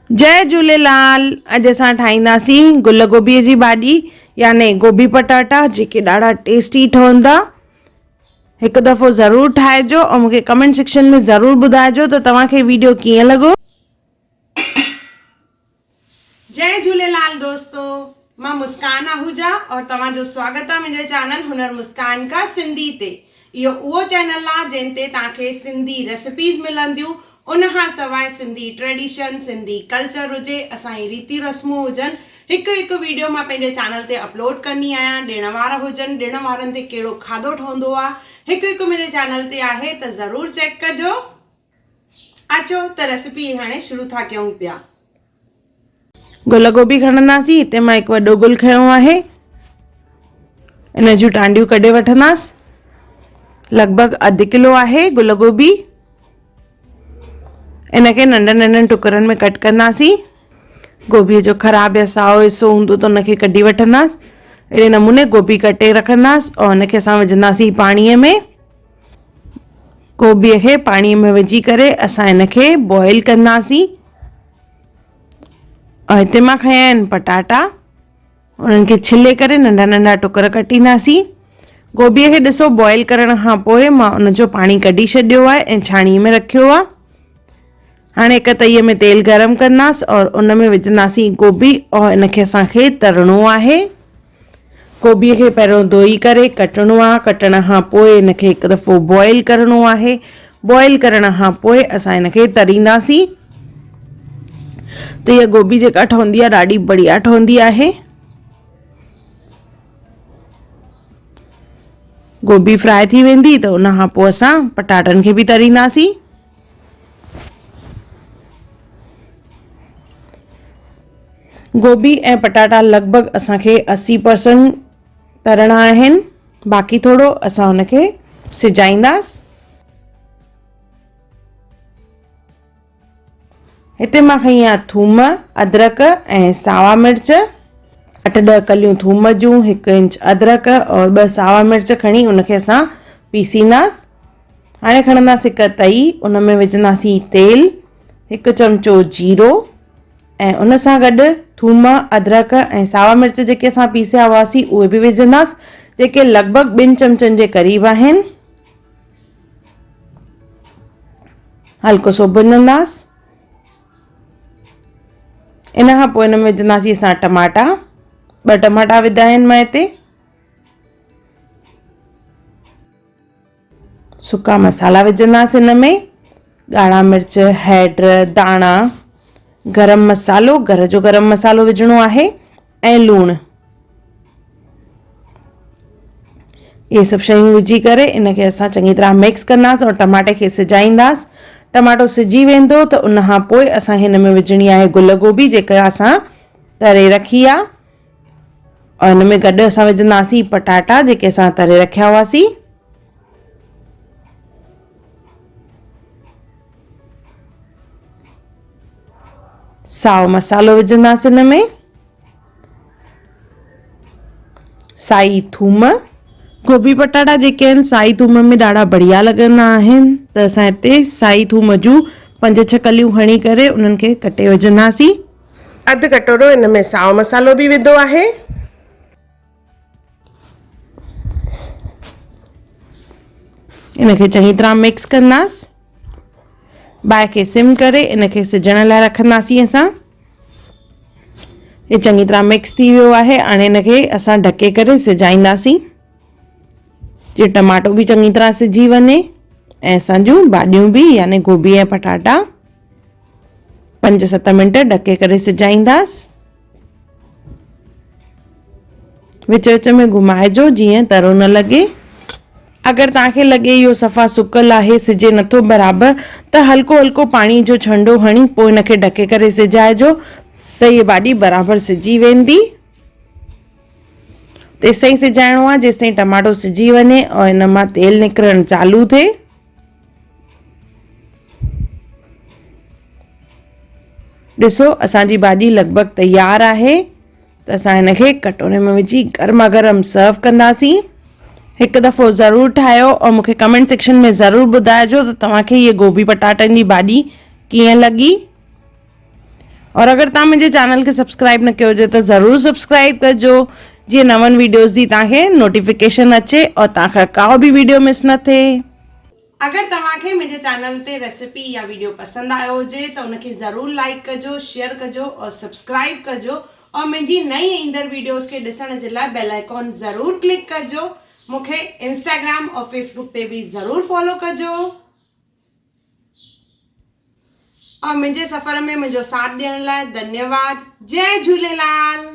जय झूलेलाल। अॼु असां ठाहींदासीं गुल गोभीअ जी भाॼी याने गोभी पटाटा जेके ॾाढा टेस्टी ठहंदा। हिकु दफ़ो ज़रूरु ठाहिजो ऐं मूंखे कमेंट सेक्शन में ज़रूरु ॿुधाइजो त तव्हांखे वीडियो कीअं लॻो। जय झूलेलाल दोस्तो, मां मुस्कान आहूजा और तव्हांजो स्वागत आहे मुंहिंजे चैनल हुनर मुस्कान का सिंधी ते। इहो उहो चैनल आहे जिन ते तव्हांखे सिंधी रेसिपीज़ मिलंदियूं, उनखां सवाइ सिंधी ट्रेडिशन, सिंधी कल्चर हुजे, असांजी रीति रस्मूं हुजनि, हिकु हिकु वीडियो मां पंहिंजे चैनल ते अपलोड कंदी आहियां। ॾिण वार हुजनि, ॾिण वारनि ते कहिड़ो खाधो ठहंदो आहे, हिकु हिकु मुंहिंजे चैनल ते आहे, त ज़रूरु चेक कजो। अचो त रेसिपी हाणे शुरू था कयूं पिया। गुल गोभी खणंदासीं। हिते मां हिकु वॾो गुल खयो आहे, इन जूं टांडियूं कढे वठंदासीं। लॻभॻि अधु किलो आहे गुल गोभी। इनखे नंढनि नंढनि टुकरनि में कट कंदासीं। गोभीअ जो ख़राबु या साओ हिसो हूंदो त उनखे कढी वठंदासीं। अहिड़े नमूने गोभी कटे रखंदासीं और उनखे असां विझंदासीं पाणीअ में। गोभीअ खे पाणीअ में विझी करे असां इनखे बॉइल कंदासीं। और हिते मां खया आहिनि पटाटा, उन्हनि खे छिले करे नंढा नंढा टुकर कटींदासीं। गोभीअ खे ॾिसो बॉइल करण खां पोइ मां उनजो पाणी कढी छॾियो आहे ऐं छाणीअ में रखियो आहे। हाणे हिकु तईअ में तेल गरम कंदासीं और उन में विझंदासीं गोभी और इनखे असांखे तरणो आहे। गोभीअ खे पहिरियों धोई करे कटणो आहे। कटण खां पोइ इनखे हिकु दफ़ो बॉइल करणो आहे। बॉइल करण खां पोइ असां इनखे तरींदासीं। त इहा गोभी जेका ठहंदी आहे ॾाढी बढ़िया ठहंदी आहे। गोभी फ्राई थी वेंदी त उन खां पोइ असां पटाटनि खे बि तरींदासीं। गोभी ऐं पटाटा लॻभॻि असांखे 80% तरणा आहिनि, बाक़ी थोरो असां हुनखे सिजाईंदासीं। हिते मां खई आहे थूम, अदरक ऐं सावा मिर्च। 8-10 कलियूं थूम जूं, 1 इंच अदरक और 2 सावा मिर्च खणी उनखे असां पीसींदासीं। हाणे खणंदासीं हिकु तई, उन में विझंदासीं तेल, 1 चमचो जीरो ऐं उन सां गॾु थूम, अदरक ऐं सावा मिर्च जेके असां पीसिया हुआसीं उहे बि विझंदासीं, जेके लॻभॻि 2 चमचनि जे क़रीब आहिनि। हल्को सो भुञंदासीं। इन खां पोइ इन में विझंदासीं असां टमाटा। 2 टमाटा विधा आहिनि मां हिते। सुका मसाला विझंदासीं हिन में, ॻाढ़ा मिर्च, हैड, दाणा, गरम मसालो, घर जो गरम मसालो विझणो आहे ऐं लूणु। इहे सभु शयूं विझी करे इनखे असां चङी तरह मिक्स कंदासीं और टमाटे खे सिजाईंदासीं। टमाटो सिजी वेंदो त उन खां पोइ असां हिन में विझणी आहे गुल गोभी जेका असां तरे रखी आहे और हिन में गॾु असां विझंदासीं पटाटा जेके असां तरे रखिया हुआसीं। साओ मसालो विझंदासीं हिन में, साई थूम। गोभी पटाटा जेके आहिनि साई थूम में ॾाढा बढ़िया लॻंदा आहिनि, त असां हिते साई थूम जूं 5-6 कलियूं खणी करे उन्हनि खे कटे विझंदासीं। अधु कटोरो हिन में साओ मसालो बि विधो आहे। इनखे चङी तरह मिक्स कंदासीं। बाहि खे सिम करे इनखे सिजण लाइ रखंदासीं असां। ये चङी तरह मिक्स थी वियो आहे। हाणे इनखे असां ढके करे सिजाईंदासीं, जे टमाटो बि चङी तरह सिजी वञे ऐं असांजूं भाॼियूं बि याने गोभी ऐं पटाटा 5-7 मिंट ढके करे सिजाईंदासीं। विच विच में घुमाइजो जीअं तरो न लॻे। अगरि तव्हांखे लॻे इहो सफ़ा सुकल आहे, सिजे नथो बराबरि, त हल्को हल्को पाणी जो छंडो हणी पोइ हिनखे ढके करे सिजाइजो, त इहा भाॼी बराबरि सिजी वेंदी। तेसिताईं सिजाइणो आहे जेसिताईं टमाटो सिजी वञे और हिन मां तेल निकिरणु चालू थिए। ॾिसो असांजी भाॼी लॻभॻि तयारु आहे, त असां हिनखे कटोरे में विझी गरमा गरम सर्व कंदासीं। हिकु दफ़ो ज़रूरु ठाहियो और मूंखे कमेंट सेक्शन में ज़रूरु ॿुधाइजो त तव्हांखे इहे गोभी पटाटनि जी भाॼी कीअं लॻी। और अगर तव्हां मुंहिंजे चैनल खे सब्सक्राइब न कयो हुजे त ज़रूरु सब्सक्राइब कजो जीअं नवनि वीडियोज़ जी तव्हांखे नोटिफिकेशन अचे और तव्हांखां का बि वीडियो मिस न थिए। अगर तव्हांखे मुंहिंजे चैनल ते रेसिपी या वीडियो पसंदि आयो हुजे त उनखे ज़रूरु लाइक कजो, शेयर कजो और सब्सक्राइब कजो और मुंहिंजी नई ईंदड़ वीडियोज़ खे ॾिसण जे लाइ बेल आइकॉन ज़रूरु क्लिक कजो। मूंखे इंस्टाग्राम और फेसबुक ते बि ज़रूरु फॉलो कजो और मुंहिंजे सफ़र में मुंहिंजो साथ ॾियण लाइ धन्यवाद। जय झूलेलाल।